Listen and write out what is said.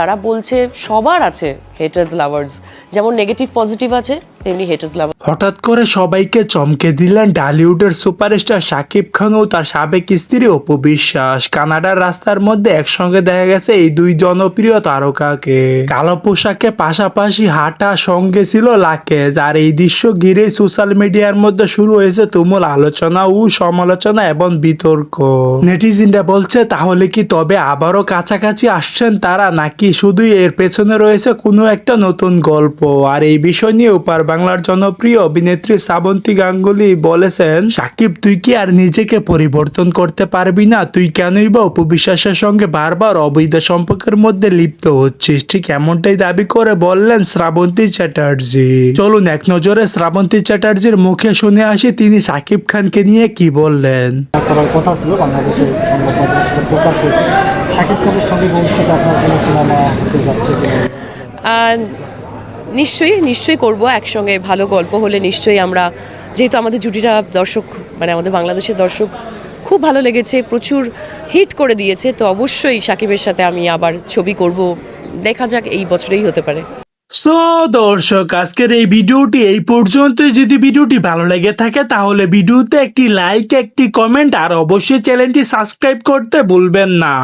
যারা বলছে সবার আছে হেটার্স লাভার্স, যেমন নেগেটিভ পজিটিভ আছে তেমনি হেটার্স লাভার। হঠাৎ করে সবাইকে চমকে দিলেন ঢালিউডের সুপারস্টার শাকিব খান ও তার সাবেক স্ত্রী অপু বিশ্বাস। কানাডার রাস্তার মধ্যে একসঙ্গে দেখা গেছে এই দুই জনপ্রিয় তারকাকে। কালো পোশাকে পাশাপাশি হাঁটা, সঙ্গে ছিল লাকেজ। আর এই দৃশ্য ঘিরেই সোশ্যাল মিডিয়ার মধ্যে শুরু হয়েছে তুমুল আলোচনা ও সমালোচনা এবং বিতর্ক। নেটিজেনরা বলছে তাহলে কি তবে আবারও কাছাকাছি আসছেন তারা, নাকি শুধুই এর পেছনে রয়েছে কোনো একটা নতুন গল্প। আর এই বিষয় নিয়ে ওপার বাংলার জনপ্রিয় অভিনেত্রী শ্রাবন্তী গাঙ্গুলি বলেছেন, সাকিব তুই কি আর নিজেকে পরিবর্তন করতে পারবি না? তুই কেনই বা অপু বিশ্বাসের সঙ্গে বারবার অবৈধ সম্পর্কের মধ্যে লিপ্ত হচ্ছিস? ঠিক এমনটাই দাবি করে বললেন শ্রাবন্তী চ্যাটার্জি। চলুন এক নজরে শ্রাবন্তী চ্যাটার্জির মুখে শুনে আসি তিনি সাকিব খানকে নিয়ে কি বললেন। করার কথা ছিল, বাংলাদেশে সংবাদ মাধ্যমে সেটা প্রকাশ হয়েছে। শাকিব খানের সঙ্গে ভবিষ্যতে আপনার কোনো সিনেমা হতে যাচ্ছে কিনা? নিশ্চয়ই করব একসঙ্গে। ভালো গল্প হলে নিশ্চয়ই আমরা, যেহেতু আমাদের জুটিটা দর্শক মানে আমাদের বাংলাদেশের দর্শক খুব ভালো লেগেছে, প্রচুর হিট করে দিয়েছে, তো অবশ্যই সাকিবের সাথে আমি আবার ছবি করব। দেখা যাক, এই বছরেই হতে পারে। সো দর্শক, আজকের এই ভিডিওটি এই পর্যন্তই। যদি ভিডিওটি ভালো লেগে থাকে তাহলে ভিডিওতে একটি লাইক, একটি কমেন্ট আর অবশ্যই চ্যানেলটি সাবস্ক্রাইব করতে ভুলবেন না।